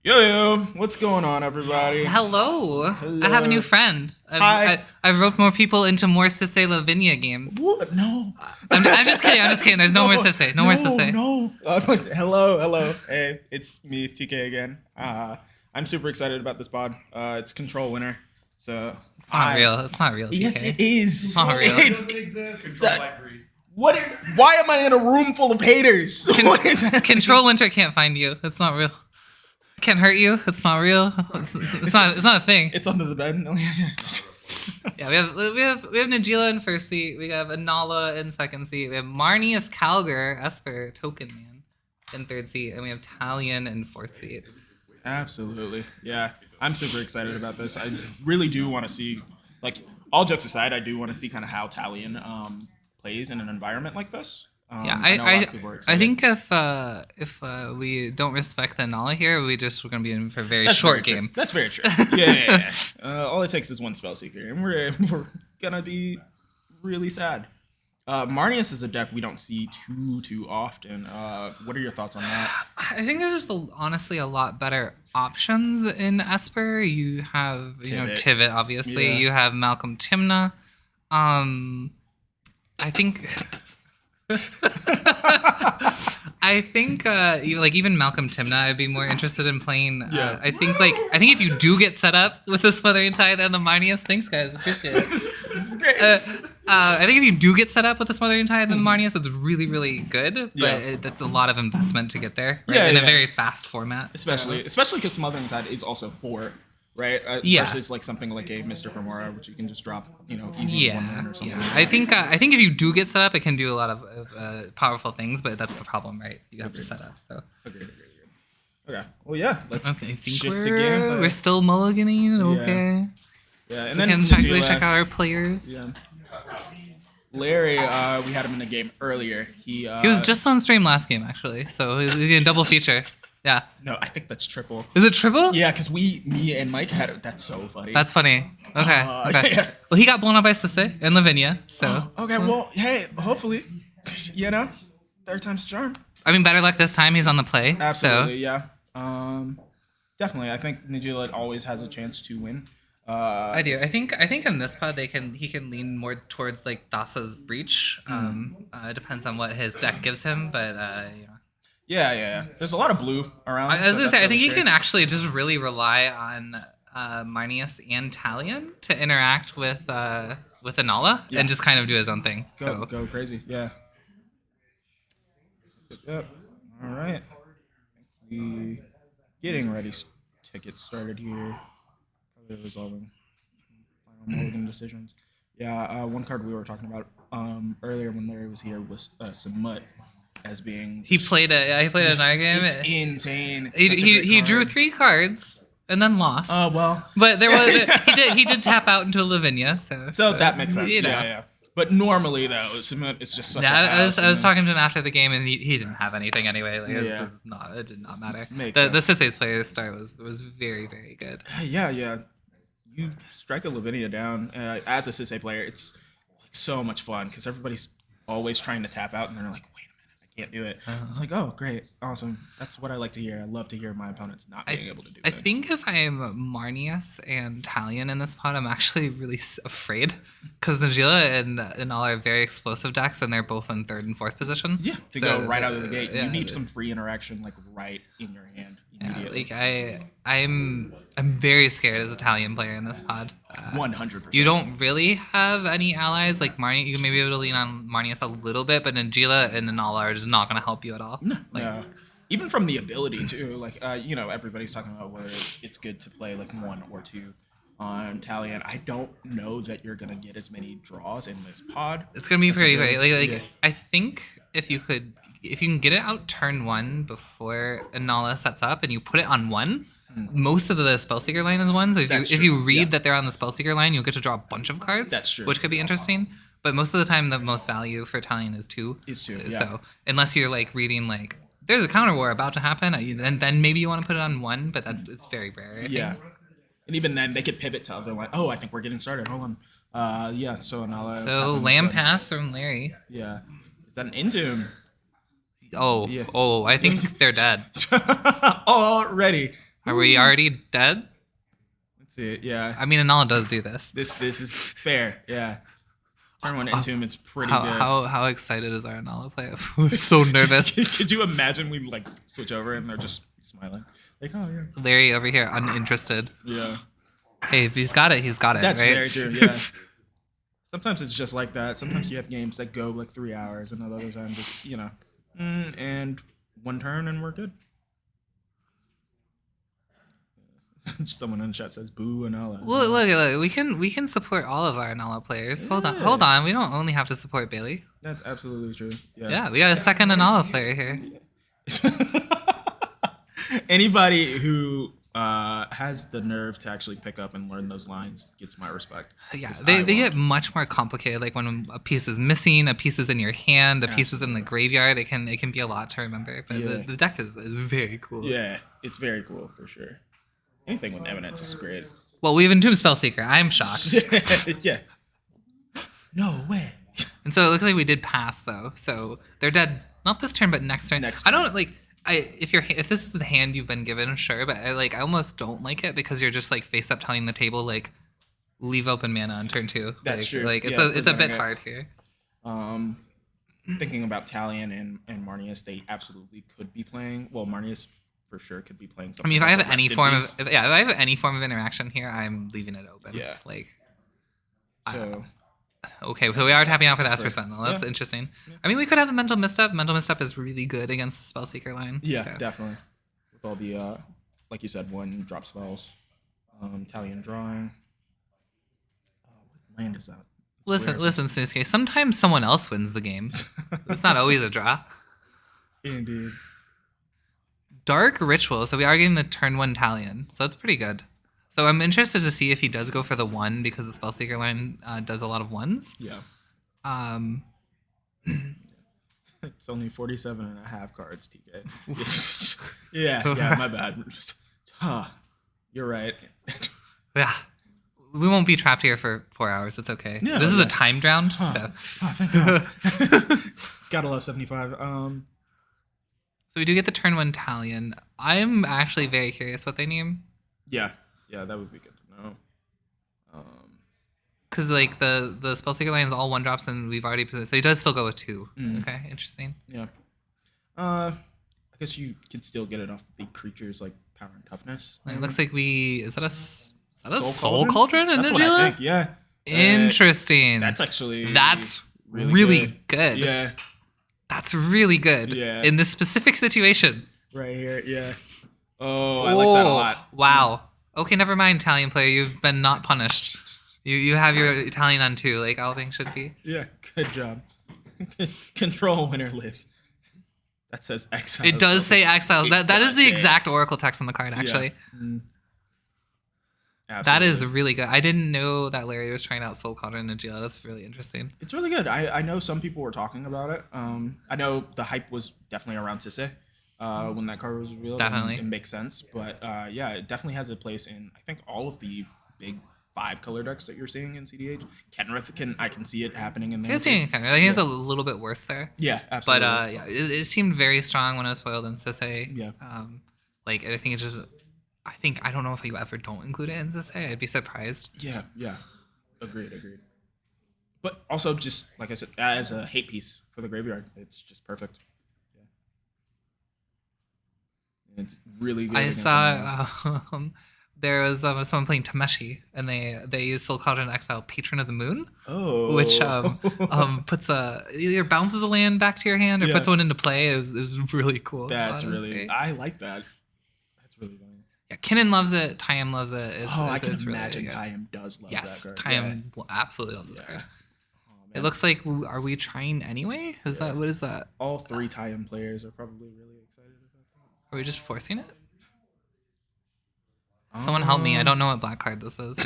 Yo, what's going on, everybody? Hello. Hello. I have a new friend. Hi. I've roped more people into more cedh Lavinia games. What? No. I'm just kidding. There's no more cedh. No more cedh. No. Hello. Hey, it's me, TK again. I'm super excited about this pod. It's Control winner. So It's not real. It's not real. TK. Yes, it is. It's not real. It doesn't exist. Control like Breeze. Why am I in a room full of haters? What is that? Control Winter can't find you. It's not real. Can't hurt you. It's not real. It's not a thing. It's under the bed. Yeah, we have Najila in first seat. We have Anala in second seat. We have Marnius Calgar, Esper, Token Man in third seat, and we have Talion in fourth seat. Absolutely. Yeah. I'm super excited about this. I really do want to see, like, all jokes aside, I do want to see kind of how Talion plays in an environment like this. Yeah, I know a lot of people are excited. I think if we don't respect the Anala here, we're gonna be in for a very short game. That's very true. Yeah. All it takes is one spell seeker, and we're gonna be really sad. Marnius is a deck we don't see too often. What are your thoughts on that? I think there's just honestly a lot better options in Esper. You have Tivit, obviously. Yeah. You have Malcolm Timna. I think. I think even Malcolm Timna, I'd be more interested in playing. Yeah. I think if you do get set up with the Smothering Tithe and the Marnius, thanks guys, appreciate it. This is great. I think if you do get set up with the Smothering Tithe and the Marnius, it's really good. But Yeah. that's a lot of investment to get there, right? Yeah, in a yeah. very fast format. Especially because Smothering Tide is also 4, right? Yeah. Versus like something like a Mystic Remora, which you can just drop, easy 1 Yeah, turn or something. yeah. I think if you do get set up, it can do a lot of powerful things, but that's the problem, right? You have to set up. So Agreed. Okay. Well, yeah. Let's okay, I think shift to game. we're still mulliganing. Okay. Yeah, and We then can Najila, check out our players. Yeah. Larry, we had him in a game earlier. He He was just on stream last game, actually. So he's in double feature. Yeah. No, I think that's triple. Is it triple? Yeah, because me and Mike had it. That's so funny. That's funny. Okay. Okay. Yeah. Well, he got blown up by cedh and Lavinia. So. Okay, well, hey, hopefully, third time's the charm. I mean, better luck this time. He's on the play. Absolutely, So. yeah. Definitely. I think Najila always has a chance to win. I do. I think in this pod he can lean more towards like Dasa's Breach. It depends on what his deck gives him, but Yeah. There's a lot of blue around. I was so gonna say that's I think always you great. can actually just really rely on Marnius and Talion to interact with Anala Yeah. and just kind of do his own thing. Go crazy. Yeah. Yep. All right. We getting ready to get started here. Probably resolving final mulligan decisions. Yeah. One card we were talking about earlier when Larry was here was Samut as being. He played another game. It's insane. It's He such a great he drew card. 3 cards and then lost. Oh well. But there was he did tap out into a Lavinia, so That makes sense. you know. Yeah. But normally though, Samut is just such a I was house, talking to him after the game, and he didn't have anything anyway. Like Yeah. it did not matter. Makes The sense. cedh's player start was very good. Yeah. You strike a Lavinia down as a cedh player. It's like so much fun because everybody's always trying to tap out, and they're like, "Wait a minute, I can't do it." It's like, "Oh, great, awesome." That's what I like to hear. I love to hear my opponents not being able to do I it. think if I'm Marnius and Talion in this pod, I'm actually really afraid because Najila and all are very explosive decks, and they're both in 3rd and 4th position. Yeah, to So, go right out of the gate, yeah, you need some free interaction like right in your hand Yeah, immediately. like I'm very scared as a Italian player in this pod. 100%. You don't really have any allies like Marnie. You may be able to lean on Marnius a little bit, but Najila and Nanala are just not going to help you at all. No. Even from the ability too, like everybody's talking about whether it's good to play like 1 or 2 on Talion. I don't know that you're gonna get as many draws in this pod. It's gonna be pretty great. necessarily. Like Yeah. I think if you can get it out turn 1 before Anala sets up and you put it on 1, most of the Spellseeker line is 1. So That's if you true, read yeah. that they're on the Spellseeker line, you'll get to draw a bunch of cards. That's true. Which could be interesting. But most of the time, the most value for Talion is 2. Is 2, yeah. So unless you're like reading like there's a counter war about to happen, and then maybe you want to put it on 1, but it's very rare. I Yeah. think. And even then, they could pivot to other one. Oh, I think we're getting started. Hold on. Yeah. So now. So Lamb Pass from Larry. Yeah. Is that an Intune? Oh, Yeah. I think they're dead. Already. Are we already dead? Let's see it. Yeah. I mean, Anala does do this. This is fair. Yeah. Turn 1 Entomb is pretty good. How excited is our Anala player? I'm so nervous. Could you imagine we like switch over and they're just smiling? Like, oh yeah. Larry over here, uninterested. Yeah. Hey, if he's got it, he's got it. That's right? very true. Yeah. Sometimes it's just like that. Sometimes you have games that go like 3 hours, and other times it's and 1 turn and we're good. Someone in the chat says boo Anala. Look, we can support all of our Anala players. Yeah. Hold on. We don't only have to support Bailey. That's absolutely true. Yeah, we got a second Anala player here. Anybody who has the nerve to actually pick up and learn those lines gets my respect. Yeah, they get much more complicated. Like when a piece is missing, a piece is in your hand, a piece is in the graveyard. It can be a lot to remember. But the deck is very cool. Yeah, it's very cool for sure. Anything with Eminence is great. Well, we have Entomb Spellseeker. I'm shocked. Yeah. No way. And so it looks like we did pass though. So they're dead. Not this turn, but next turn. Next I don't like. If this is the hand you've been given, sure, but I almost don't like it because you're just like face up telling the table like leave open mana on turn 2. That's true. Like Yeah, it's a bit hard here. Thinking about Talion and Marnius, they absolutely could be playing. Well, Marnius for sure could be playing something. I mean, if I like have the any Rest in form Peace. of if I have any form of interaction here, I'm leaving it open. Yeah. Like. So Okay, so we are tapping out for the That's Esper fair. Sentinel. That's Yeah. interesting. I mean, we could have the Mental Misstep. Mental Misstep is really good against the Spellseeker line. yeah, so. definitely. With all the like you said, 1 drop spells, Talion drawing. What land is that? It's weird. Listen, Snoosuke. Sometimes someone else wins the game. It's not always a draw. Indeed. Dark Ritual. So we are getting the turn 1 Talion. So that's pretty good. So I'm interested to see if he does go for the 1 because the Spellseeker line does a lot of 1s. Yeah. It's only 47 and a half cards, TK. yeah, my bad. You're right. Yeah. We won't be trapped here for 4 hours. It's okay. No, this is yeah. a timed round. Huh. So. Oh, thank God. Gotta love 75. So we do get the turn 1 Talion. I'm actually very curious what they name. Yeah, that would be good to know. Because like the Spellseeker line is all 1-drops and we've already so he does still go with 2. Okay, interesting. Yeah. I guess you could still get it off the creature's like power and toughness. It looks like is that a Soul Soul Cauldron in That's what I Nagila? think. Yeah. Interesting. That's actually really good. Yeah. That's really good. Yeah. In this specific situation. Right here. Yeah. Oh, I like that a lot. Wow. Okay, never mind, Italian player. You've been not punished. You have your Italian on 2, like all things should be. Yeah. Good job. Control winner lives. That says exile. It does say exiles. That is the say exact Oracle text on the card, actually. Yeah. That is really good. I didn't know that Larry was trying out Soul Cauldron and Nagila. That's really interesting. It's really good. I know some people were talking about it. I know the hype was definitely around cedh when that card was revealed. Definitely. It makes sense. But yeah, it definitely has a place in, I think, all of the big 5 color decks that you're seeing in CDH. Kenrith, I can see it happening in there. I think it's a little bit worse there. Yeah, absolutely. But yeah, it seemed very strong when it was foiled in cedh. Yeah. Like I think it's just. I don't know if you ever don't include it in cedh. I'd be surprised. Yeah. Agreed. But also, just like I said, as a hate piece for the graveyard, it's just perfect. Yeah. It's really good. I saw there was someone playing Tameshi, and they used Soul Cauldron Exile Patron of the Moon, which puts either bounces a land back to your hand or puts one into play. It was really cool. That's really. I like that. That's really funny. Yeah, Kinnan loves it. Tyam loves it. I can really imagine good. Tyam does love yes, that card. Tyam absolutely loves this card. Oh, It looks like, are we trying anyway? What is that? All 3 Tyam players are probably really excited about that. Are we just forcing it? Someone help me. I don't know what black card this is.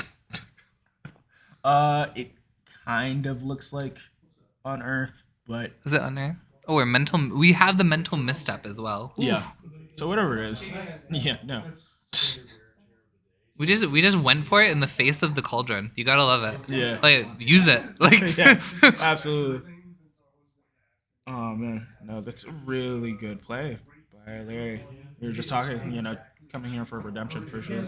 It kind of looks like Unearth, but Is it under? Oh, we have the Mental Misstep as well. Ooh. yeah. So whatever it is. Yeah, no. We just went for it in the face of the Cauldron. You gotta love it. Yeah. Like, use it. Like Yeah, absolutely. Oh man, no, that's a really good play by Larry. We were just talking, coming here for redemption for sure.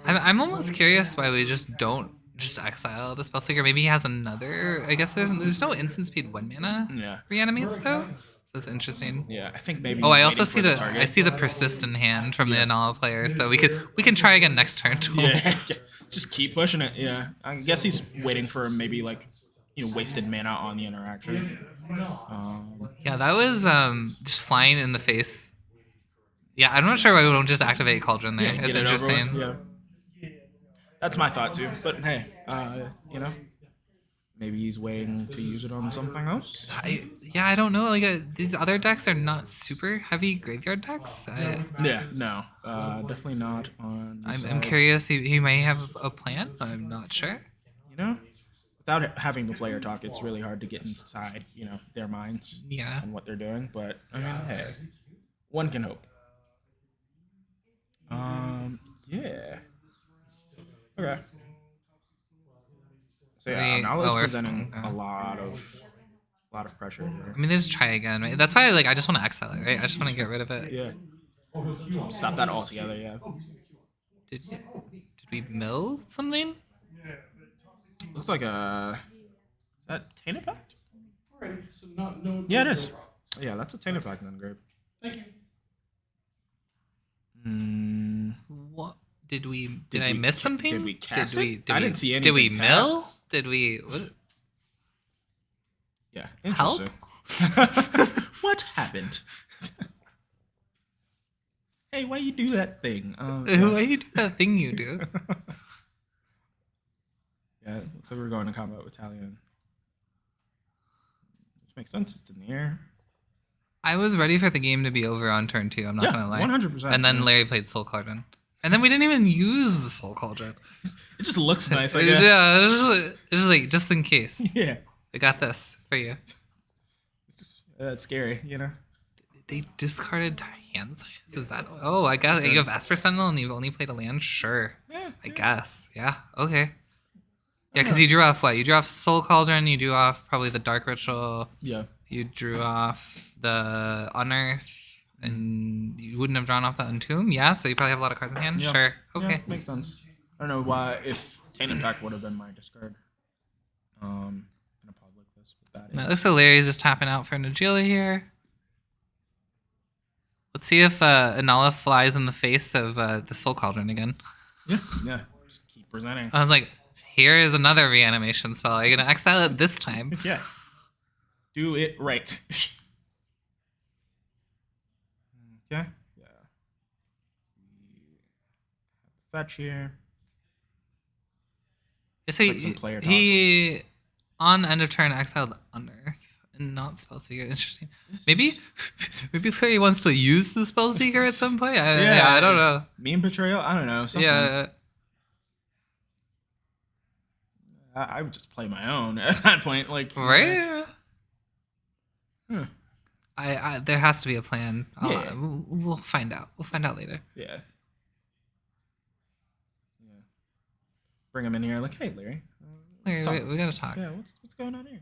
I'm almost curious why we just don't just exile the Spellseeker. Maybe he has another. I guess there's no instant speed 1 mana Yeah. reanimates though. So that's interesting. Yeah, I think maybe. Oh, I he's also waiting see for the target. I see the persistent hand from the Yeah. Anala player, so we can try again next turn. Yeah, just keep pushing it. Yeah, I guess he's waiting for maybe like, wasted mana on the interaction. Yeah, that was just flying in the face. Yeah, I'm not sure why we don't just activate Cauldron there. Yeah, It's get it over with. interesting. Yeah, that's my thought too. But hey, maybe he's waiting to use it on something else. I don't know. Like these other decks are not super heavy graveyard decks. Yeah, no, definitely not on. I'm curious. He may have a plan. I'm not sure. Without having the player talk, it's really hard to get inside, their minds. Yeah. And what they're doing. But I mean, hey, one can hope. Yeah. Okay. So yeah, Nala's presenting a lot of pressure here. I mean, just try again, right? That's why I just want to exile it, right? I just want to get rid of it. Yeah. Stop that altogether, yeah. Did we mill something? Looks like is that Tainted Pact? Yeah, it is. Yeah, that's a Tainted Pact then, great. Thank you. What did we? Did I miss something? Did we cast it? I didn't see anything. Did we mill? Did we? What? Yeah. Help? What happened? Hey, why you do that thing? Why you do that thing you do? Yeah, looks like we're going to combat with Talion. Which makes sense. It's in the air. I was ready for the game to be over on turn 2. I'm not gonna lie. 100%. And then Larry played Soul Cauldron, and then we didn't even use the Soul Cauldron. It just looks nice, I guess. Yeah, it's just like just in case. Yeah. I got this for you. That's scary, They discarded hand signs. Is that? Oh, I guess you have Esper Sentinel and you've only played a land. Sure. Yeah. I guess. Yeah. Okay. Yeah, because you drew off what? You drew off Soul Cauldron. You drew off probably the Dark Ritual. Yeah. You drew off the Unearth, and you wouldn't have drawn off the Untomb. Yeah, so you probably have a lot of cards in hand. Yeah. Sure. Okay. Yeah, makes sense. I don't know why if Tainted Pact would have been my discard. In a pod like this, but that Now, it looks like Larry's just tapping out for Najila here. Let's see if Anala flies in the face of the Soul Cauldron again. Yeah. Just keep presenting. I was like, here is another reanimation spell. Are you going to exile it this time? Yeah. Do it right. Okay. Yeah. Fetch here. So Like some player he on end of turn exiled Unearth and not Spellseeker. Interesting. Maybe Larry wants to use the Spellseeker at some point. I don't know. Meme betrayal? I don't know. Something. Yeah. I would just play my own at that point. Like, Right? Huh. I there has to be a plan. Yeah. We'll find out. We'll find out later. Yeah. Bring him in here. Like, hey, Larry. let's Larry, talk. we gotta talk. Yeah, what's going on here?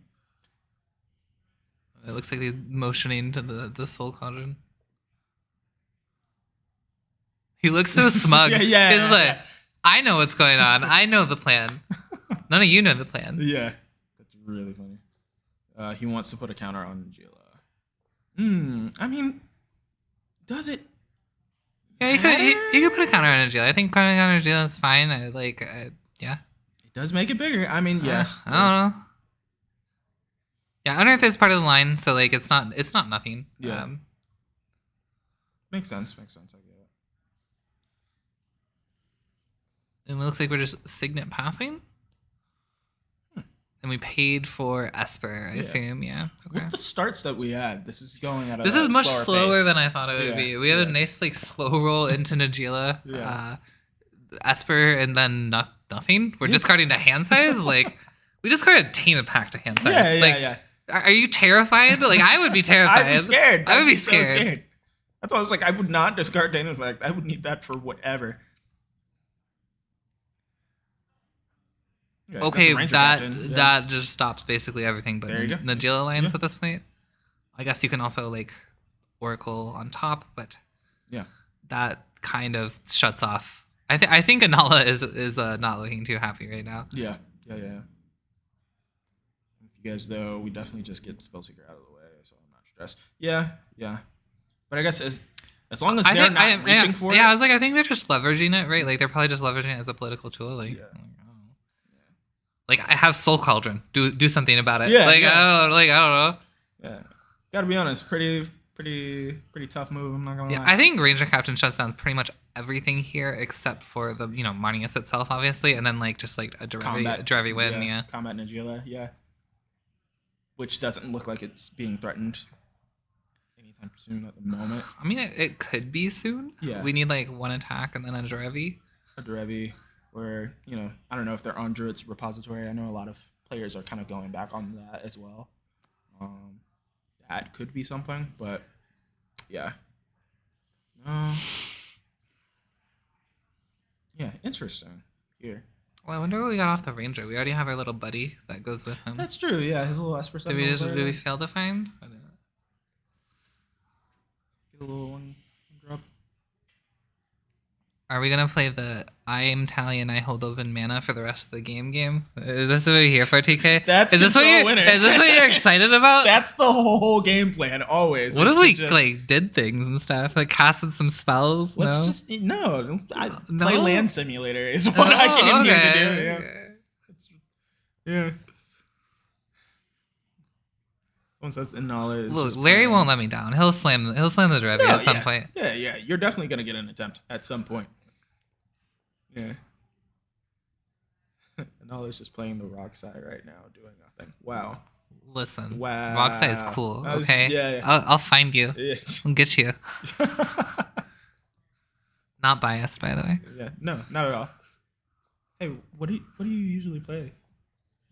It looks like he's motioning to the Soul Cauldron. He looks so smug. Yeah, He's like, I know what's going on. I know the plan. None of you know the plan. Yeah. That's really funny. He wants to put a counter on Najila. I mean, does it? Yeah, he could put a counter on Najila. I think putting on Najila is fine. Yeah. It does make it bigger. I mean, yeah. I don't know. Yeah, Unearth is part of the line, so it's not nothing. Yeah. Makes sense. I get it. And it looks like we're just Signet passing. And we paid for Esper, I assume. Yeah. Okay. With the starts that we had, this is going at a This is much slower pace. than I thought it would be. We have a nice slow roll into Najila, Yeah. Esper, and then nothing. We're discarding to hand size. We discarded Tainted Pact to hand size. Yeah. Are you terrified? I would be terrified. I'd be scared. I would be so scared. That's why I was like, I would not discard Tainted Pact. I would need that for whatever. Yeah, Okay, that's a Ranger that Captain. Yeah. that just stops basically everything but There you go. Najila lines Yeah. at this point. I guess you can also Oracle on top, but Yeah. that kind of shuts off. I think Anala is not looking too happy right now. Yeah. If you guys though, we definitely just get Spellseeker out of the way, so I'm not stressed. Yeah. But I guess as long as they're not reaching for it. Yeah, I was like, I think they're just leveraging it, right? Like they're probably just leveraging it as a political tool. Like, Yeah. like I have Soul Cauldron. Do something about it. Yeah, I don't know. Yeah. Gotta be honest, pretty tough move. I'm not gonna lie. I think Ranger Captain shuts down pretty much everything here except for the Marnius itself, obviously, and then like just like a Derevi win. Yeah. Combat Nagila. Yeah. Which doesn't look like it's being threatened anytime soon at the moment. I mean, it could be soon. Yeah. We need like one attack and then a Derevi. A Derevi, where I don't know if they're on Druid's repository. I know a lot of players are kind of going back on that as well. That could be something, but yeah. Yeah, interesting here. Well, I wonder what we got off the Ranger. We already have our little buddy that goes with him. That's true. Yeah, his little Esper. Did we fail to find? Get a little one drop. Are we gonna play the I am Talion, I hold open mana for the rest of the game? Is this what we're here for, TK? That's is this what you're excited about? That's the whole game plan always. What if we like did things and stuff, like casted some spells? Let's just play Land Simulator is what I came here to do. Yeah. Someone says Inala is. Look, Larry won't let me down. He'll slam the Derevi at some point. Yeah. You're definitely gonna get an attempt at some point. Yeah. Inala's just playing the rock side right now, doing nothing. Wow. Listen. Wow. Rock side is cool. Okay. Yeah. I'll find you. Yeah. I'll get you. Not biased, by the way. Yeah. No, not at all. Hey, what do you usually play?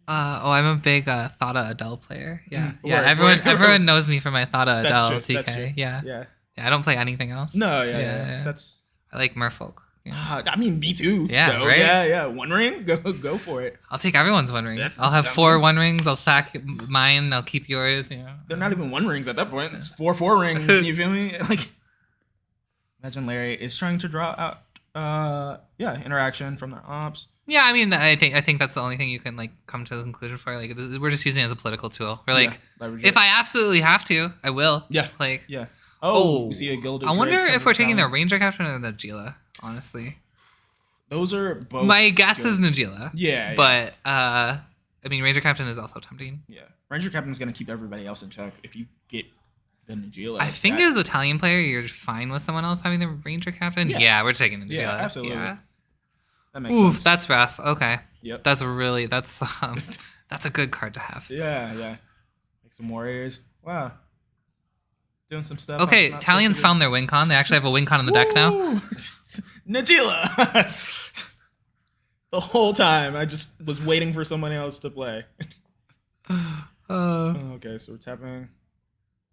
I'm a big Thada Adele player. Yeah. Everyone knows me for my Thada Adele TK. Yeah. I don't play anything else. No, yeah. I like Merfolk. Yeah. I mean, me too. Yeah, so, right? Yeah. One ring, go for it. I'll take everyone's one ring. I'll have 4 1 rings. I'll sack mine. I'll keep yours. They're not even 1 rings at that point. It's 4 rings. You feel me? Like, imagine Larry is trying to draw out, interaction from their ops. Yeah, I mean, I think that's the only thing you can like come to the conclusion for. Like, we're just using it as a political tool. We're like, if I absolutely have to, I will. Yeah. Like, yeah. Oh, we see a Gilded I wonder Drake if we're taking the Ranger Captain or the Nagila. Honestly, those are both. My guess is Nagila. Yeah. But I mean, Ranger Captain is also tempting. Yeah, Ranger Captain is gonna keep everybody else in check. If you get the Nagila, I think as Italian player, you're fine with someone else having the Ranger Captain. Yeah, we're taking the Nagila. Yeah, absolutely. Yeah. That makes sense. That's rough. Okay. Yep. That's a good card to have. Yeah. Like some warriors. Wow. Doing some stuff. Okay, Italians found their win con. They actually have a win con in the deck now. Nagila. The whole time I just was waiting for someone else to play. Okay, so we're tapping.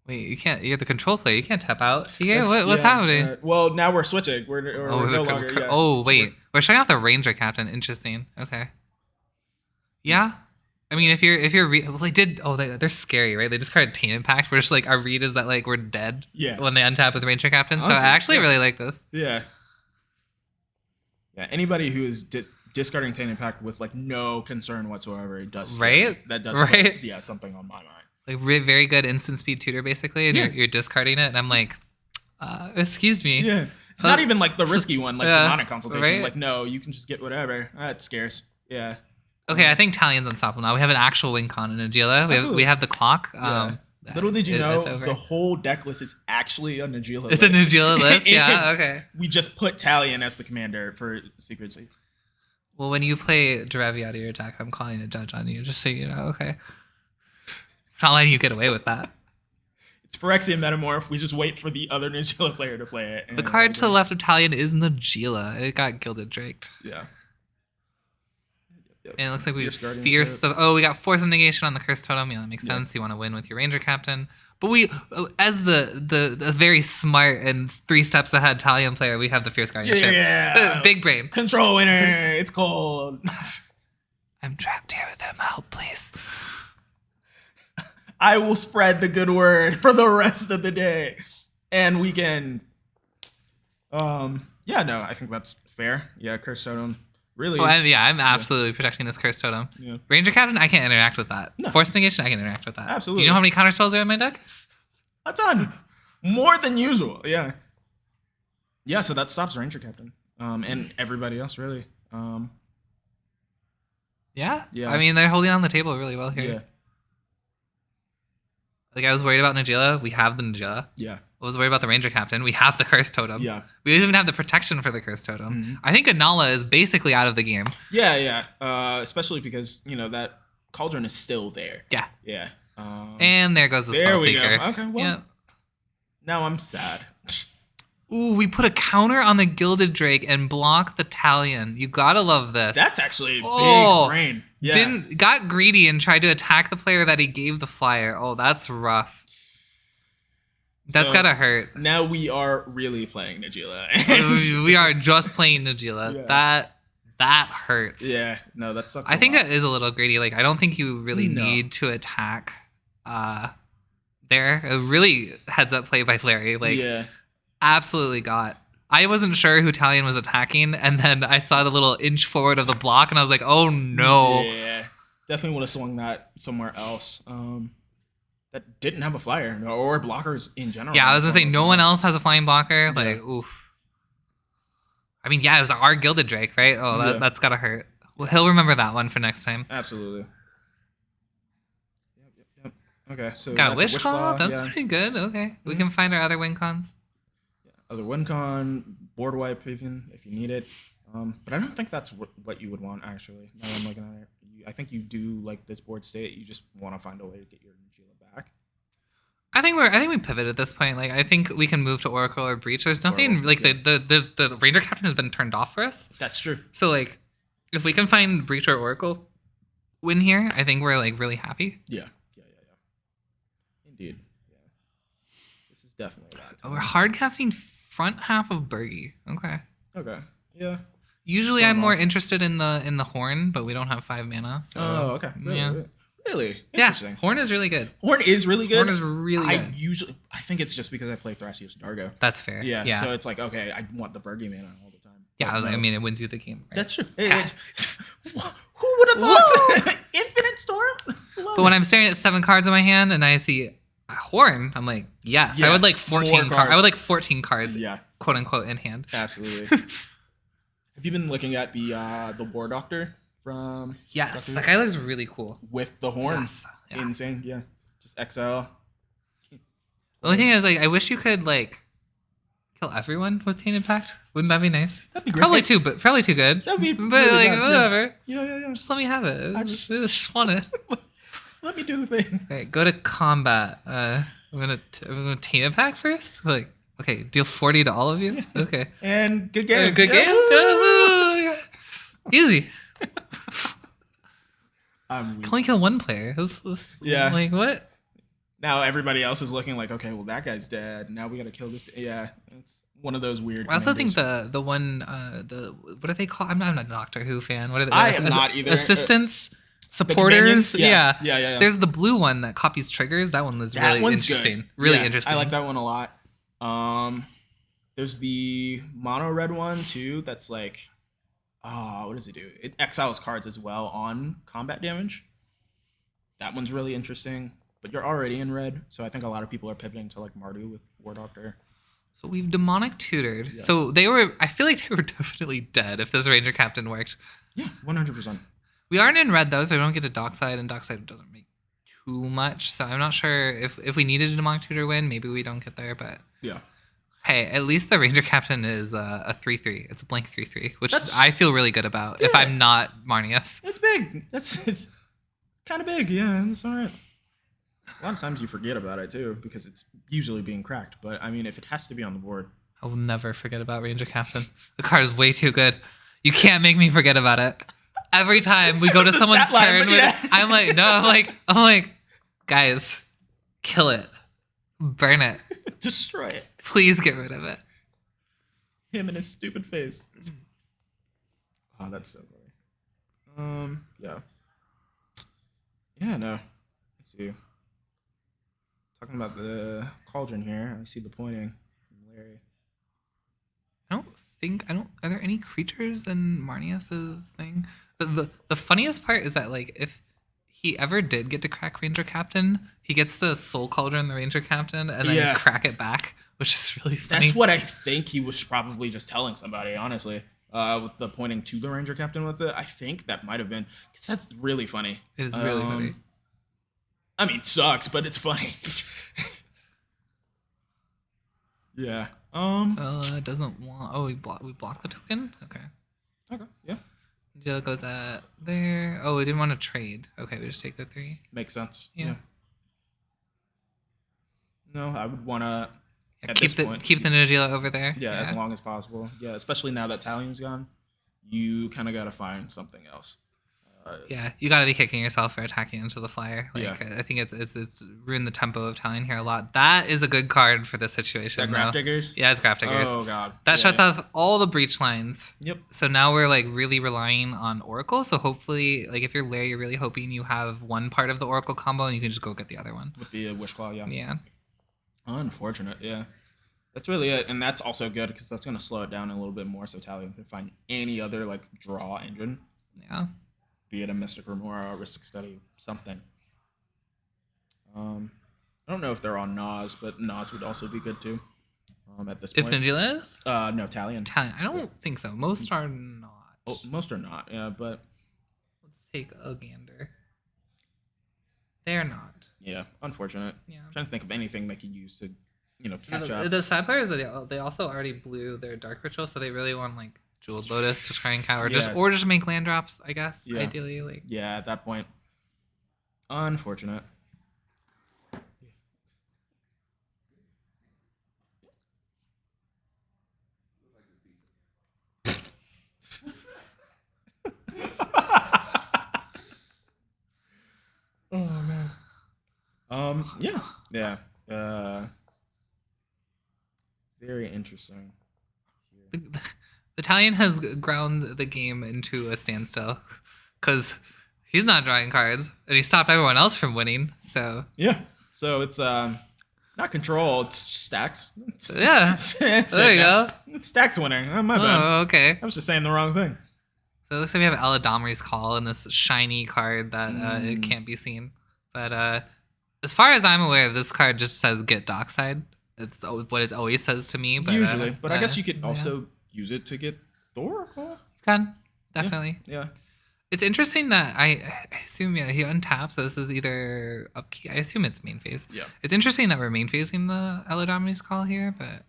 Wait, you can't. You're the control player. You can't tap out. What's happening? Well, now we're switching. We're no longer. Wait, we're shutting off the Ranger Captain. Interesting. Okay. Yeah. I mean, if you're they're scary, right? They discarded Tainted Pact, where just like our read is that like we're dead. Yeah. When they untap with Ranger Captain, honestly, so I actually really like this. Yeah. Yeah. Anybody who is discarding Tainted Pact with like no concern whatsoever, it does. Right. That does. Right. Put, something on my mind. Like very good instant speed tutor, basically, and you're discarding it, and I'm like, excuse me. Yeah. It's not even like the risky one, like demonic consultation. Right? Like, no, you can just get whatever. That scares. Yeah. Okay, I think Talion's unstoppable now. We have an actual win con in Nagila. We have the clock. Yeah. Little did you know, the whole deck list is actually a Nagila list. It's a Nagila list? Yeah, okay. We just put Talion as the commander for secrecy. Well, when you play Derevi out of your deck, I'm calling a judge on you, just so you know, okay? I'm not letting you get away with that. It's Phyrexian Metamorph. We just wait for the other Nagila player to play it. The card to the left of Talion is Nagila. It got Gilded Drake. Yeah. Yep. And it looks like we we got Force of Negation on the Curse Totem. Yeah, that makes sense. You want to win with your Ranger Captain. But we, as the very smart and 3 steps ahead Talion player, we have the Fierce Guardianship. Yeah. Big brain. Control winner. It's cold. I'm trapped here with him. Help, please. I will spread the good word for the rest of the day and weekend. Yeah, no, I think that's fair. Yeah, Curse Totem. Really? Oh, I'm absolutely protecting this Curse Totem. Yeah. Ranger Captain, I can't interact with that. No. Force Negation, I can interact with that. Absolutely. Do you know how many counter spells are in my deck? A ton. More than usual. Yeah. Yeah, so that stops Ranger Captain. And everybody else, really. Yeah? Yeah. I mean, they're holding on the table really well here. Yeah. Like, I was worried about Najila. We have the Najila. Yeah. I was worried about the Ranger Captain. We have the Curse Totem. Yeah. We even have the protection for the Curse Totem. Mm-hmm. I think Anala is basically out of the game. Yeah. Especially because, that Cauldron is still there. Yeah. Yeah. And there goes the there we Spellseeker. go. Okay, well. Yeah. Now I'm sad. Ooh, we put a counter on the Gilded Drake and block the Talion. You gotta love this. That's actually big brain. Yeah. Got greedy and tried to attack the player that he gave the flyer. Oh, that's rough. That's gotta hurt. Now we are really playing Najila. We are just playing Najila. Yeah. That hurts. Yeah, no, that sucks. I think that is a little greedy. Like, I don't think you really No. need to attack there. A really heads up play by Larry. Like, yeah. absolutely got. I wasn't sure who Talion was attacking, and then I saw the little inch forward of the block, and I was like, oh no. Yeah, definitely would have swung that somewhere else. That didn't have a flyer or blockers in general. Yeah, I was gonna say no one else has a flying blocker. Like, oof. I mean, yeah, it was our Gilded Drake, right? Oh, that's gotta hurt. Well, he'll remember that one for next time. Absolutely. Yep. Okay, so got a that's wish call. That's pretty good. Okay, we can find our other win cons. Other win con, board wipe even if you need it. But I don't think that's what you would want actually. Now I'm looking at it. I think you do like this board state. You just want to find a way to get your Najila back. I think we pivot at this point. Like, I think we can move to Oracle or Breach. There's nothing like the Ranger Captain has been turned off for us. That's true. So like, if we can find Breach or Oracle win here, I think we're like really happy. Yeah. Indeed. Yeah. This is definitely that. Oh, we're hard casting front half of Bergie. Okay. Yeah. Usually I'm more interested in the Horn, but we don't have 5 mana. So, okay. Really? Yeah. Interesting. Horn is really good. Horn is really good. I think it's just because I play Thrasios Dargo. That's fair. Yeah. So it's like, okay, I want the Bergie mana all the time. Yeah, I mean, it wins you the game. Right? That's true. Who would have thought? Infinite Storm? But when I'm staring at 7 cards in my hand and I see a Horn, I'm like, yes. I would like 14 cards. I would like 14 cards, quote unquote, in hand. Absolutely. Have you been looking at the War Doctor from? Yes, that guy looks really cool with the horn. Yes. Yeah. Insane. Yeah, just XL. The only thing is, like, I wish you could like kill everyone with Tainted Pact. Wouldn't that be nice? That'd be great. Probably too good. That'd be. But really like, bad. whatever. Yeah. Just let me have it. I just want it. Let me do the thing. Okay, go to combat. I'm gonna Tainted Pact first. Like, okay, deal 40 to all of you. Okay. And good game. Good game. Easy. Can only kill one player. Yeah. Like, what? Now everybody else is looking like, okay, well that guy's dead. Now we gotta kill this. Yeah, it's one of those weird. I also think the one what do they call? I'm not a Doctor Who fan. What are they? I am not either. Assistants, supporters. Yeah. There's the blue one that copies triggers. That one was really interesting. Good. Really interesting. I like that one a lot. There's the mono red one too. That's like, what does it do? It exiles cards as well on combat damage. That one's really interesting. But you're already in red, so I think a lot of people are pivoting to like Mardu with War Doctor. So we've demonic tutored. Yeah. So I feel like they were definitely dead if this Ranger Captain worked. Yeah, 100%. We aren't in red though, so we don't get to Dockside, and Dockside doesn't make too much. So I'm not sure if we needed a demonic tutor win, maybe we don't get there. But yeah. Hey, at least the Ranger Captain is a 3/3. It's a blank 3/3, which I feel really good about. If I'm not Marnius, it's big. It's kind of big. Yeah, it's all right. A lot of times you forget about it too because it's usually being cracked. But I mean, if it has to be on the board, I will never forget about Ranger Captain. The card is way too good. You can't make me forget about it. Every time we go to someone's turn, I'm like, guys, kill it, burn it, destroy it. Please get rid of it. Him and his stupid face. Oh, that's so funny. Yeah. Yeah, no. Let's see. Talking about the cauldron here. I see the pointing from Larry. I don't think I don't. Are there any creatures in Marnius's thing? The funniest part is that like if he ever did get to crack Ranger Captain, he gets to Soul Cauldron the Ranger Captain and then crack it back, which is really funny. That's what I think he was probably just telling somebody, honestly. With the pointing to the Ranger Captain with it, I think that might have been, because that's really funny. It is really funny. I mean, it sucks, but it's funny. Yeah. It doesn't want. Oh, we block the token. Okay. Okay. Yeah. Jill goes at there. Oh, we didn't want to trade. Okay, we just take the 3. Makes sense. Yeah. No, I would want to. Keep the Nagila over there. Yeah, as long as possible. Yeah, especially now that Talion's gone, you kind of got to find something else. Yeah, you got to be kicking yourself for attacking into the flyer. Like, yeah. I think it's ruined the tempo of Talion here a lot. That is a good card for this situation. That Graph Diggers? Yeah, it's Graph Diggers. Oh, God. That shuts off all the breach lines. Yep. So now we're like really relying on Oracle. So hopefully, like if you're Larry, you're really hoping you have one part of the Oracle combo and you can just go get the other one. With the Wish Claw, yeah. Yeah. Unfortunate, yeah. That's really it. And that's also good because that's going to slow it down a little bit more so Talion can find any other like draw engine. Yeah. Be it a Mystic Remora or a Ristic Study, something. I don't know if they're on Nas, but Nas would also be good too. At this point. If Nagila is? No, Talion. Talion. I don't think so. Most are not. Oh, most are not, yeah, but... Let's take a gander. They're not. Yeah, unfortunate. Yeah. I'm trying to think of anything they could use to, catch up. The sad part is that they also already blew their Dark Ritual, so they really want, like, Jeweled Lotus to try and counter. Yeah. Or just make land drops, I guess, yeah. ideally. Like. Yeah, at that point. Unfortunate. Oh, man. Yeah. Very interesting. The Italian has ground the game into a standstill because he's not drawing cards and he stopped everyone else from winning. So yeah, so it's not control, it's stacks. There you go. It's stacks winning. Oh, my bad. Oh, okay. I was just saying the wrong thing. So it looks like we have Eladamri's Call and this shiny card that it can't be seen. But as far as I'm aware, this card just says get Dockside. It's what it always says to me. But, usually, but I guess you could also use it to get the Oracle. You can, definitely. Yeah. It's interesting that I assume, he untaps, so this is either upkeep. I assume it's main phase. Yeah. It's interesting that we're main phasing the Eladamri's Call here, but...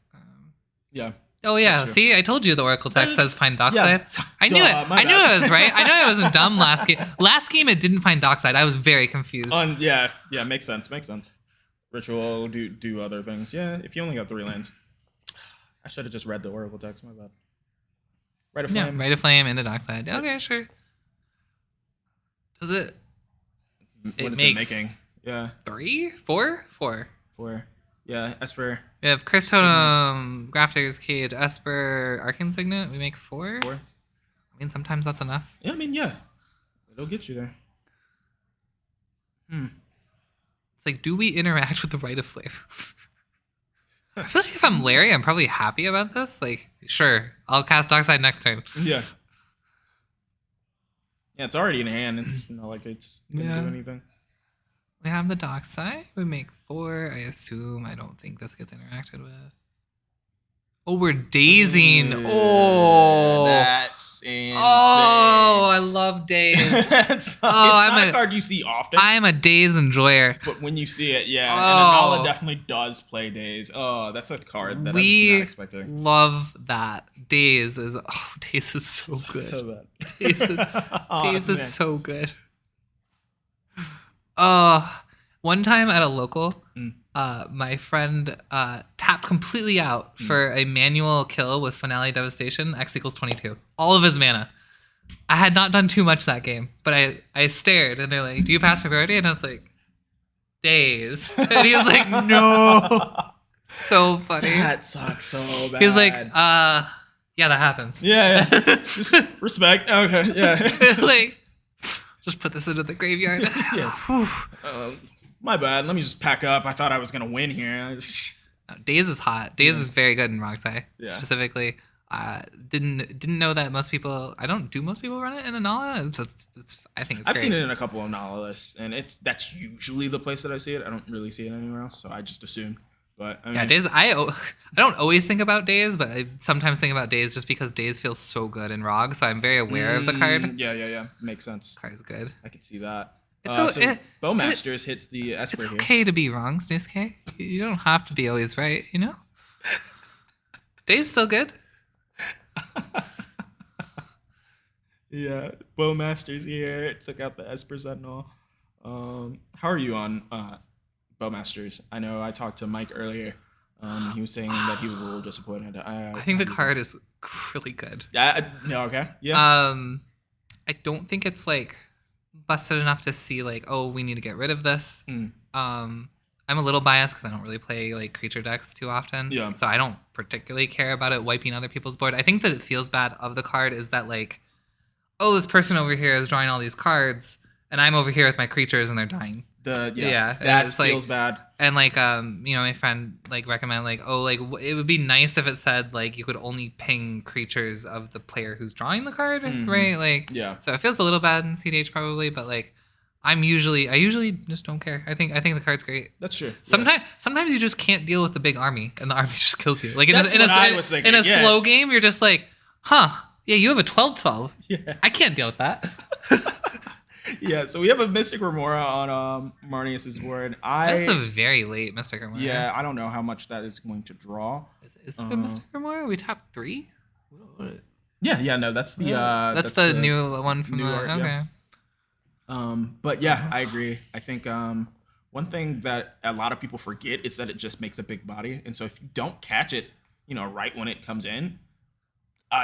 yeah. Oh, yeah. See, I told you the Oracle text says find Dockside. Yeah. I knew it. I knew it was right. I know I wasn't dumb last game. Last game, it didn't find Dockside. I was very confused. Yeah, makes sense. Ritual, do other things. Yeah, if you only got 3 lands. I should have just read the Oracle text, my bad. Rite of Flame. Yeah, Rite of Flame into Dockside. Okay, sure. Does it? What is it making? Yeah. 3? 4? 4. 4. Yeah, Esper. We have Curse Totem, Grafter's Cage, Esper, Arcane Signet. We make 4? 4. I mean, sometimes that's enough. Yeah, I mean, yeah. It'll get you there. It's like, do we interact with the Rite of Flame? I feel like if I'm Larry, I'm probably happy about this. Like, sure, I'll cast Dockside next turn. Yeah. Yeah, it's already in hand. It's not like it's gonna do anything. We have the Dockside. We make 4. I assume. I don't think this gets interacted with. Oh, we're dazing. Oh, that's insane. Oh, I love daze. It's not a card you see often. I'm a daze enjoyer. But when you see it, yeah. And Anala definitely does play daze. Oh, that's a card that I was not expecting. Love that. Daze is so good. So bad. Daze is so good. One time at a local, my friend tapped completely out for a manual kill with Finale Devastation, X equals 22. All of his mana. I had not done too much that game, but I stared and they're like, do you pass priority? And I was like, daze. And he was like, no. So funny. That sucks so bad. He was like, yeah, that happens. Yeah. Just respect. Okay, yeah. Like, just put this into the graveyard. Yeah. My bad. Let me just pack up. I thought I was going to win here. Daze is hot. Daze is very good in Roxai, specifically. Didn't know that most people. I don't. Do most people run it in Anala? I think it's I've great. seen it in a couple of Nala lists, and that's usually the place that I see it. I don't really see it anywhere else, so I just assume. But I mean, Yeah, Days. I don't always think about Days, but I sometimes think about Days just because Days feels so good in ROG. So I'm very aware of the card. Yeah. Makes sense. Card's good. I could see that. It's So Bowmasters hits the Esper It's here. okay to be wrong, Snooze-K. You don't have to be always right, you know? Days still good. Yeah, Bowmasters here. Took out the Esper Sentinel. How are you on Bowmasters? I know I talked to Mike earlier. He was saying that he was a little disappointed. I think the card is really good. Yeah. No. Okay. Yeah. I don't think it's like busted enough to see like, oh, we need to get rid of this. I'm a little biased because I don't really play like creature decks too often. Yeah. So I don't particularly care about it wiping other people's board. I think that it feels bad of the card is that like, oh, this person over here is drawing all these cards, and I'm over here with my creatures and they're dying. That feels like, bad. And like, my friend like recommend like, oh, like it would be nice if it said like you could only ping creatures of the player who's drawing the card, right? Like, yeah. So it feels a little bad in CDH probably, but like, I usually just don't care. I think the card's great. That's true. Sometimes you just can't deal with the big army, and the army just kills you. Like in a Yeah. slow game, you're just like, huh? Yeah, you have a 12/12. Yeah. I can't deal with that. Yeah, so we have a Mystic Remora on Marnius's board. That's a very late Mystic Remora. Yeah, I don't know how much that is going to draw. Is it a Mystic Remora? We top 3? Yeah, no, that's the that's the new one from new the art, okay. Yeah. But yeah, I agree. I think one thing that a lot of people forget is that it just makes a big body, and so if you don't catch it, right when it comes in,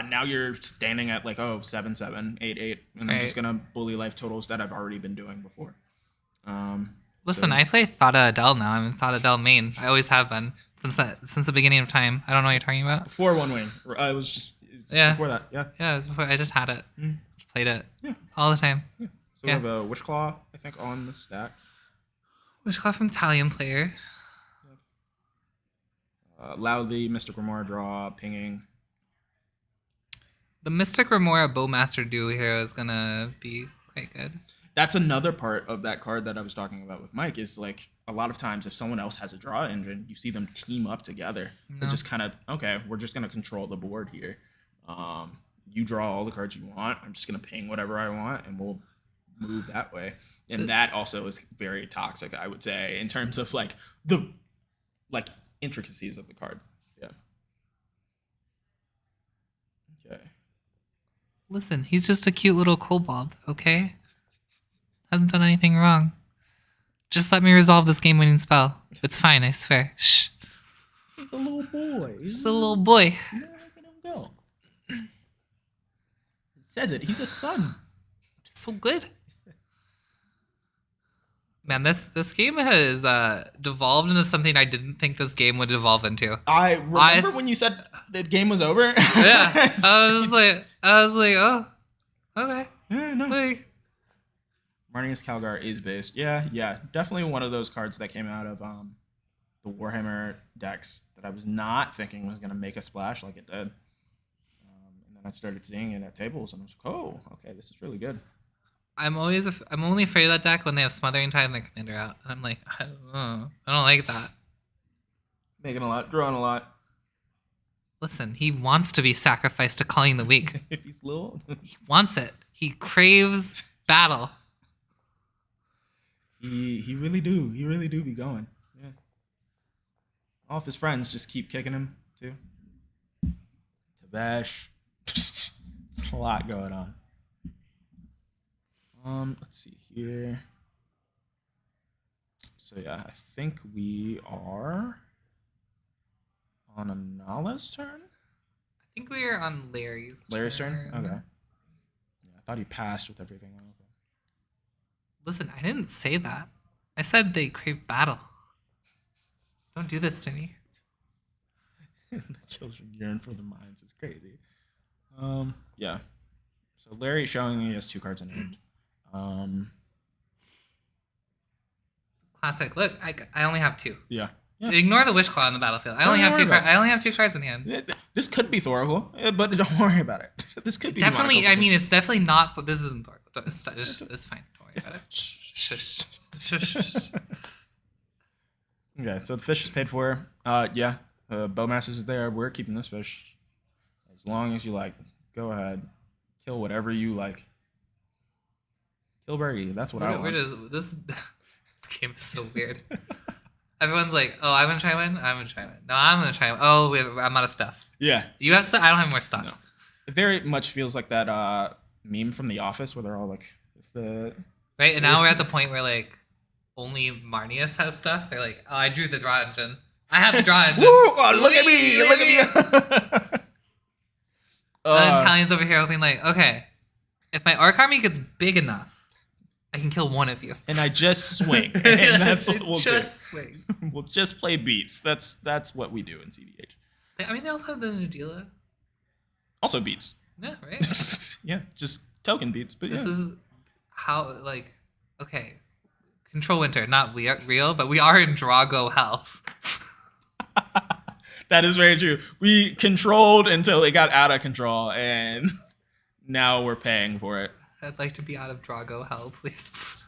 now you're standing at like 7-7, 8-8, and I'm just gonna bully life totals that I've already been doing before. Listen, I play Thada Adele now. I'm in Thada Adele main. I always have been since the beginning of time. I don't know what you're talking about. Before One Wing, it was before that. Yeah. Yeah, it was before. I just had it. Just played it. Yeah. All the time. Yeah. So we have a Witchclaw, I think, on the stack. Witchclaw from Italian player. Allow the Mystic Remora draw, pinging. The Mystic Remora Bowmaster duo here is gonna be quite good. That's another part of that card that I was talking about with Mike is like a lot of times if someone else has a draw engine, you see them team up together. No. They're just kind of, okay, we're just going to control the board here. You draw all the cards you want. I'm just going to ping whatever I want and we'll move that way. And that also is very toxic, I would say, in terms of like the intricacies of the card. Yeah. Okay. Listen, he's just a cute little kobold, okay? Hasn't done anything wrong. Just let me resolve this game-winning spell. It's fine, I swear. Shh. He's a little boy. He's a little boy. Let him go. It says it. He's a son. So good. Man, this game has devolved into something I didn't think this game would evolve into. I remember when you said the game was over. Yeah, I was like, oh, okay. Yeah, no. Like, Marnius Calgar is based. Yeah, definitely one of those cards that came out of the Warhammer decks that I was not thinking was gonna make a splash like it did. And then I started seeing it at tables, and I was like, oh, okay, this is really good. I'm only afraid of that deck when they have Smothering Tide and their commander out, and I'm like, I don't know, I don't like that. Making a lot, drawing a lot. Listen, he wants to be sacrificed to Calling the Weak. If he's little, he wants it. He craves battle. He really do. He really do be going. Yeah. All of his friends just keep kicking him too. Tabash. There's a lot going on. Let's see here. So yeah, I think we are on Anala's turn. I think we are on Larry's turn. Okay. Yeah, I thought he passed with everything. Listen, I didn't say that. I said they crave battle. Don't do this to me. The children yearn for the mines. It's crazy. Yeah. So Larry showing me he has 2 cards in hand. Classic. Look, I only have 2. Yeah. Yeah. Ignore the Wish Claw on the battlefield. I Don't only have worry two. about it. I only have 2 cards in hand. This could be Thoracle, but don't worry about it. This could be Definitely. demonic I mean, it's definitely not. This isn't Thoracle. It's fine. Don't worry about it. Shh. Shush. Okay, so the fish is paid for. Yeah, Bowmasters is there. We're keeping this fish as long as you like. Go ahead, kill whatever you like. Kill Bergie. That's what I want. This game is so weird. Everyone's like, "Oh, I'm gonna try and win. I'm gonna try and win. No, I'm gonna try and win. Oh, I'm out of stuff. Yeah, You have stuff. I don't have more stuff. No. It very much feels like that meme from The Office where they're all like, Right, and now we're at the point where like only Marnius has stuff. They're like, "Oh, I drew the draw engine. I have the draw engine. Woo! Oh, look at me! Look at me! And Italian's over here hoping like, okay, if my Arc Army gets big enough, I can kill one of you. And I just swing, and that's what we'll just do. swing. We'll just play beats. That's what we do in CDH. I mean, they also have the Nagila. Also beats. Yeah, right. Yeah, just token beats. But This yeah. is how like, okay, Control Winter, not real, but we are in Drago hell. That is very true. We controlled until it got out of control, and now we're paying for it. I'd like to be out of Drago hell, please.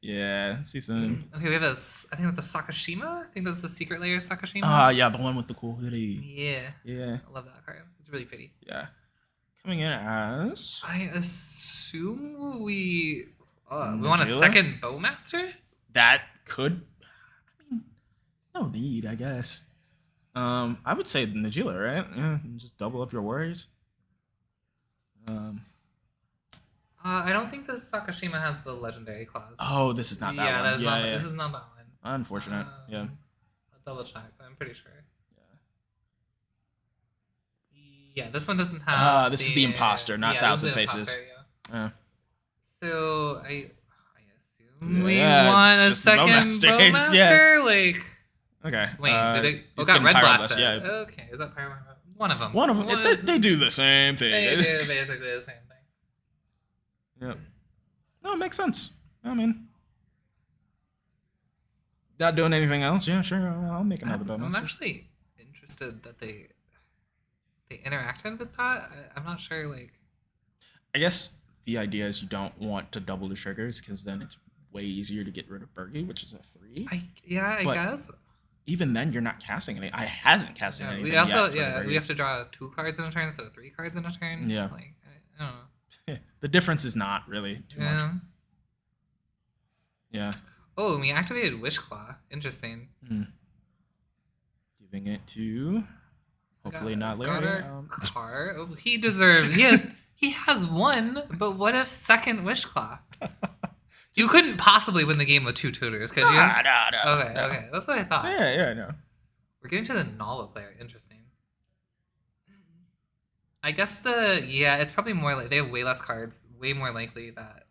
Yeah, see soon. Okay, we have I think that's a Sakashima. I think that's the secret layer Sakashima. Yeah, the one with the cool hoodie. Yeah. Yeah. I love that card. It's really pretty. Yeah. Coming in as I assume we want a Nagila? second Bowmaster? that could. I mean, no need, I guess. I would say Nagila, right? Yeah, just double up your worries. I don't think the Sakashima has the legendary clause. Oh, this is not that yeah, one. that is yeah, not. yeah. This is not that one. Unfortunate. Yeah. I'll double check. But I'm pretty sure. Yeah, this one doesn't have. This is the imposter, not Thousand this is the Faces. imposter, yeah. Yeah. So I assume we Yeah, want a it's just second Bowmasters, Bowmaster. yeah. Like, okay. wait, did it? Oh, it's got getting Red Pyroblast, Blasted. Yeah. Okay, is that Pyroblast? One of them. One of them. They do the same thing. They do basically the same thing. Yep. No, it makes sense. I mean, not doing anything else. Yeah, sure. I'll make another Bowmaster. I'm actually interested that they interacted with that. I'm not sure. Like, I guess the idea is you don't want to double the triggers because then it's way easier to get rid of Bergie, which is a 3. I But guess. Even then, you're not casting anything. I hasn't casted anything. We also yet for we have to draw 2 cards in a turn instead of 3 cards in a turn. Yeah. Like, I don't know. The difference is not really too much. Yeah. Oh, and we activated Wish Claw. Interesting. Giving it to hopefully not got Larry. our car. Oh, he deserves. He has 1, but what if second Wish Claw? You couldn't possibly win the game with 2 tutors, could you? No. Okay. That's what I thought. Yeah, no. We're getting to the Nala player. Interesting. I guess it's probably more like they have way less cards. Way more likely that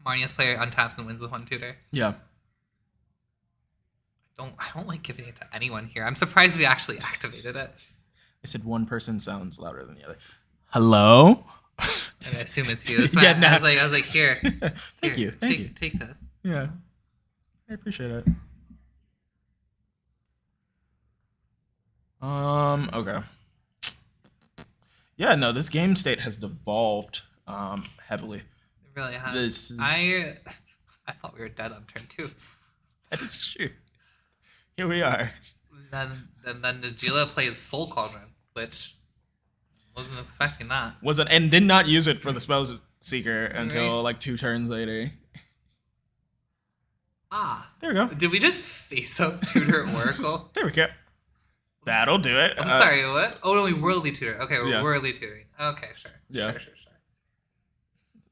Marnia's player untaps and wins with 1 tutor. Yeah. I don't like giving it to anyone here. I'm surprised we actually activated it. I said one person sounds louder than the other. Hello? I assume it's you. That's Yeah, why no. I was like, here. Thank you. Take this. Yeah. I appreciate it. Okay. Yeah, no, this game state has devolved heavily. It really has. This is- I thought we were dead on turn 2. That is true. Here we are. Then Nagila plays Soul Cauldron, which wasn't expecting that. And did not use it for the Spell Seeker until Right. like 2 turns later. There we go. Did we just face up Tutor Oracle? There we go. That'll do it. I'm sorry, what? Oh no, we worldly tutor. Okay, we're Yeah. worldly tutoring. Okay, sure. Yeah. Sure.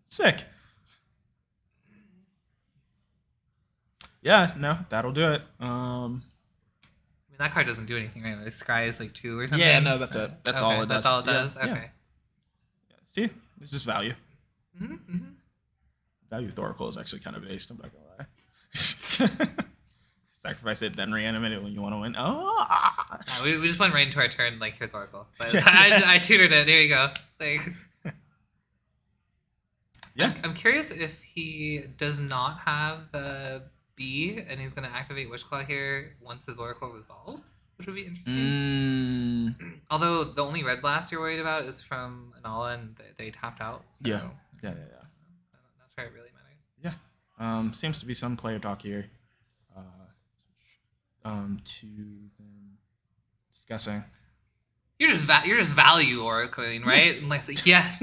Sick. Yeah, no, that'll do it. I mean, that card doesn't do anything, right? Like Scry is like 2 or something. Yeah, no, that's it. That's all it does. That's all it does. Yeah, Okay. yeah. See, it's just value. Mm-hmm. Value with Oracle is actually kind of based. I'm not gonna lie. Sacrifice it, then reanimate it when you want to win. Oh, We just went right into our turn. Like here's Oracle. But Yeah. I tutored it. There you go. Like. Yeah. I'm curious if he does not have the B, and he's going to activate Wishclaw here once his Oracle resolves, which would be interesting. Although the only Red Blast you're worried about is from Anala, and they tapped out. So Yeah. That's where it really matters. Yeah. Seems to be some player talk here. To them discussing. You're just value oracling, right? Like, yeah.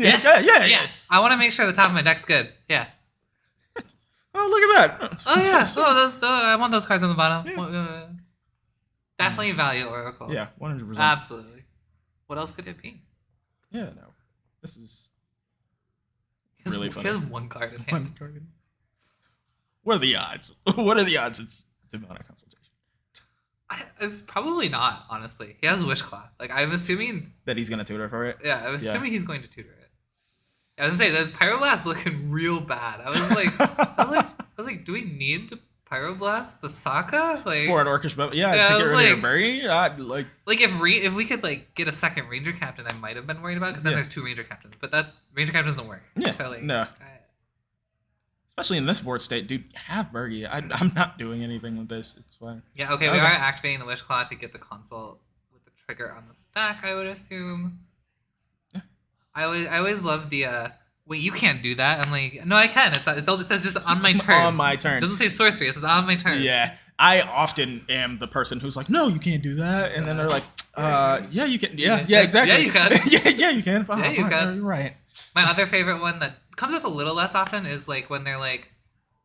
I want to make sure the top of my deck's good. Yeah. Oh, look at that. Oh yeah. I want those cards on the bottom. Yeah. Definitely value oracle. Yeah, 100%. Absolutely. What else could it be? Yeah, no. This is really funny. He has one card in hand. What are the odds? What are the odds it's demonic consultation? It's probably not, honestly. He has Wishclaw. Like, I'm assuming that he's gonna tutor for it. Yeah, I'm assuming he's going to tutor it. I was gonna say the Pyroblast looking real bad. I was like, do we need to Pyroblast the Sokka? Like for an Orcish buff? Yeah, to get rid of your Berry. Like if we could like get a second Ranger Captain, I might have been worried about because then there's 2 Ranger Captains, but that Ranger Captain doesn't work. Yeah, so like no. Especially in this board state, dude, have Bergie. I'm not doing anything with this. It's fine. Yeah, okay, we are activating the Wishclaw to get the consult with the trigger on the stack, I would assume. Yeah. I always love the wait, you can't do that. I'm like, no, I can. It says just on my turn. On my turn. It doesn't say sorcery. It says on my turn. Yeah. I often am the person who's like, no, you can't do that. And then they're like, yeah, you can. Yeah, exactly. Yeah, you can. yeah, you can. Fine, yeah, you can. You're right. My other favorite one that comes up a little less often is like when they're like,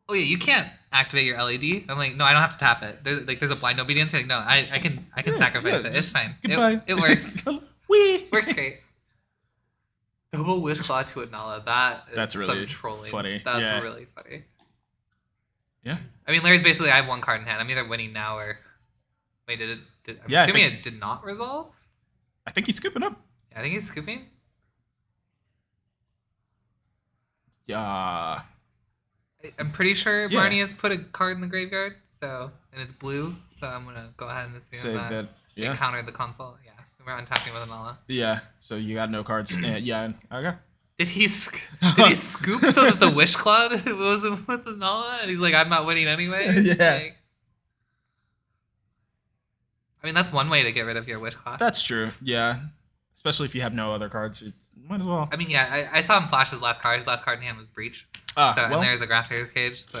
oh yeah, you can't activate your LED. I'm like, no, I don't have to tap it. There's a blind obedience. You're like, no, I can sacrifice it. It's fine. Goodbye. It works. Wee. Works great. Double Wishclaw to Anala. That's really some trolling. Funny. That's really funny. Yeah. I mean, Larry's basically, I have one card in hand. I'm either winning now or wait, I'm assuming it did not resolve. I think he's scooping up. Yeah, I think he's scooping. Yeah. I'm pretty sure Marnie has put a card in the graveyard, and it's blue, so I'm gonna go ahead and assume that it countered the console. Yeah, we're untapping with Anala. Yeah, so you got no cards. Yeah, okay. Did he scoop so that the Wish Cloud was with Anala, and he's like, I'm not winning anyway? Yeah. Like, I mean, that's one way to get rid of your Wish Cloud. That's true. Yeah. Especially if you have no other cards, you might as well. I mean, yeah, I saw him flash his last card. His last card in hand was Breach. And there's a Grafter's Cage. So.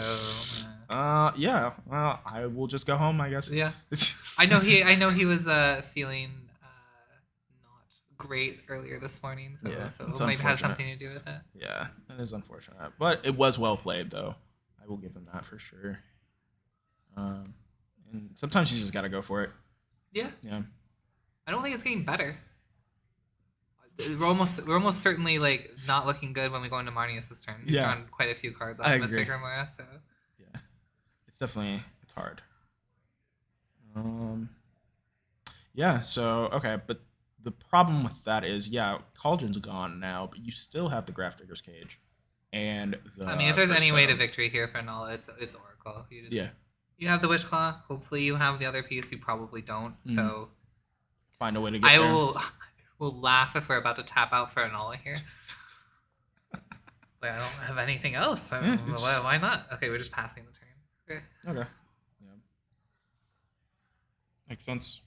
Yeah. Well, I will just go home, I guess. Yeah. I know he was feeling not great earlier this morning. So it might have something to do with it. Yeah, that is unfortunate, but it was well played, though. I will give him that for sure. And sometimes you just gotta go for it. Yeah. Yeah. I don't think it's getting better. We're almost certainly like not looking good when we go into Marnius' turn. He's drawn quite a few cards on Mystic Remora, so yeah, it's hard. Yeah. So okay, but the problem with that is Cauldron's gone now, but you still have the Grafdigger's Cage, and I mean, if there's any way to victory here for Nala, it's Oracle. You have the Wishclaw. Hopefully, you have the other piece. You probably don't. So find a way to get there. We'll laugh if we're about to tap out for Anala here. Like, I don't have anything else. Why not? Okay, we're just passing the turn. Okay. Yeah. Makes sense.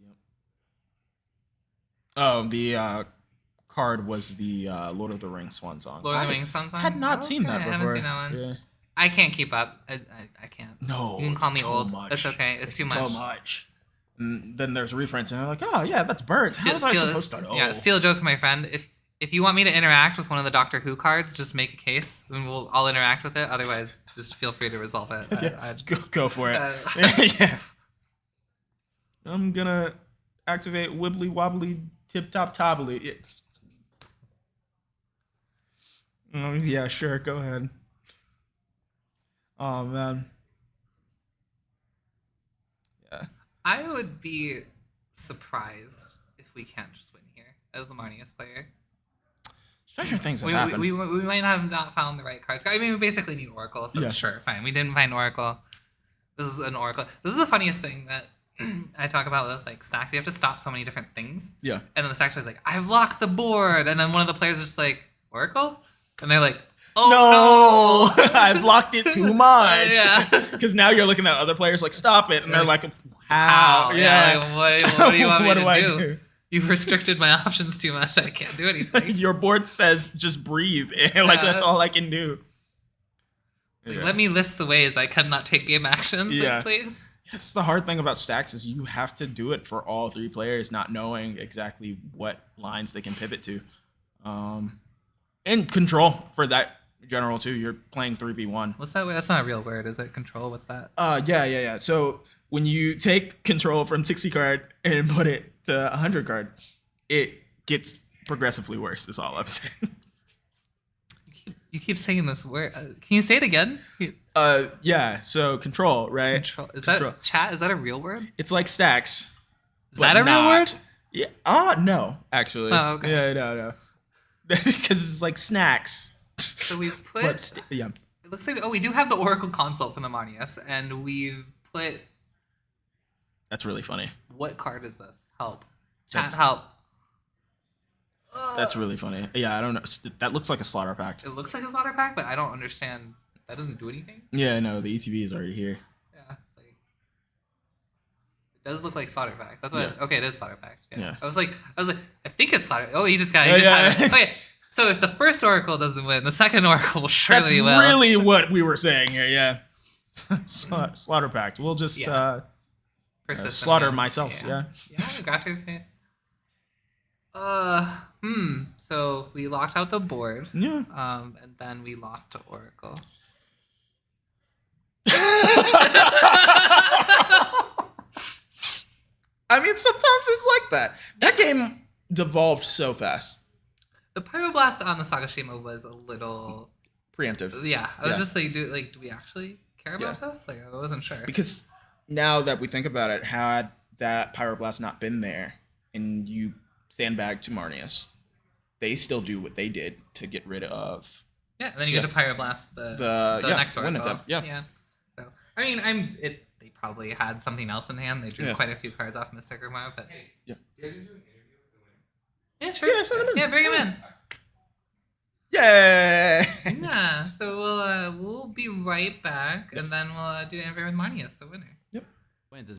Yep. Oh, the card was the Lord of the Rings Swan Song. Lord of the Rings Swan Song? I had not seen that before. I haven't seen that one. Yeah. I can't keep up. I can't. No. You can call me old. Much. That's okay. It's too much. So much. And then there's reprints, and I'm like, oh, yeah, that's birds. How was I supposed to know? Yeah, steal a joke, my friend. If you want me to interact with one of the Doctor Who cards, just make a case, and I'll interact with it. Otherwise, just feel free to resolve it. Go for it. Yeah. I'm going to activate Wibbly Wobbly Tip Top Tobbly. Oh, yeah, sure. Go ahead. Oh, man. Yeah. I would be surprised if we can't just win here as the Marnius player. Stranger things have happened. We might have not found the right cards. I mean, we basically need Oracle, so sure, fine. We didn't find Oracle. This is an Oracle. This is the funniest thing that I talk about with like stacks, you have to stop so many different things. Yeah. And then the stack is like, I've locked the board, and then one of the players is just like, Oracle, and they're like, oh no, I blocked it too much. Yeah. Because now you're looking at other players like, stop it, and they're like, how? Yeah. Like, what do you want me What to do I do? do? You've restricted my options too much. I can't do anything. Your board says just breathe. Like that's all I can do. It's like, let me list the ways I cannot take game actions, Yeah. like, please. That's the hard thing about stacks is you have to do it for all 3 players, not knowing exactly what lines they can pivot to. And control for that general too. You're playing 3v1. What's that? That's not a real word, is it? Control? What's that? Yeah. So when you take control from 60 card and put it to 100 card, it gets progressively worse. Is all I'm saying. You keep saying this word. Can you say it again? Yeah. So control, right? Control. Is Control. that chat? Is that a real word? It's like stacks. Is that a real not. word? Yeah. No, actually. Oh, okay. Yeah, no. Because it's like snacks. So we put. Yeah. It looks like we do have the Oracle consult from the Marnius, and we've put. That's really funny. What card is this? Help. Chat help. That's really funny. Yeah, I don't know. That looks like a slaughter pact. It looks like a slaughter pack, but I don't understand. That doesn't do anything. Yeah, no, the ETB is already here. Yeah, like it does look like slaughter pack. That's what. Yeah. Okay, it is slaughter pack. Yeah. I was like, I think it's slaughter. Oh, he just got it. He just had it. Okay, so if the first Oracle doesn't win, the second Oracle will surely That's will. really what we were saying here. Yeah. Slaughter pact. We'll just slaughter myself. Yeah. Yeah, Gratter's here. So we locked out the board. Yeah. And then we lost to Oracle. I mean, sometimes it's like that. That game devolved so fast. The Pyroblast on the Sagashima was a little Preemptive. Yeah, I was just like, do we actually care about Yeah. this? Like, I wasn't sure. Because now that we think about it, had that Pyroblast not been there and you sandbag to Marnius, they still do what they did to get rid of. Yeah, and then you get to Pyroblast the next win Oracle. attempt. Yeah. So I mean, they probably had something else in hand. They drew quite a few cards off Mystic Rumor, but Yeah. You guys are doing an interview with the winner? yeah, sure. Yeah, send him in. Yeah, bring him in. Yeah. Yeah, so we'll be right back, and then we'll do an interview with Marnius, the winner. Wins is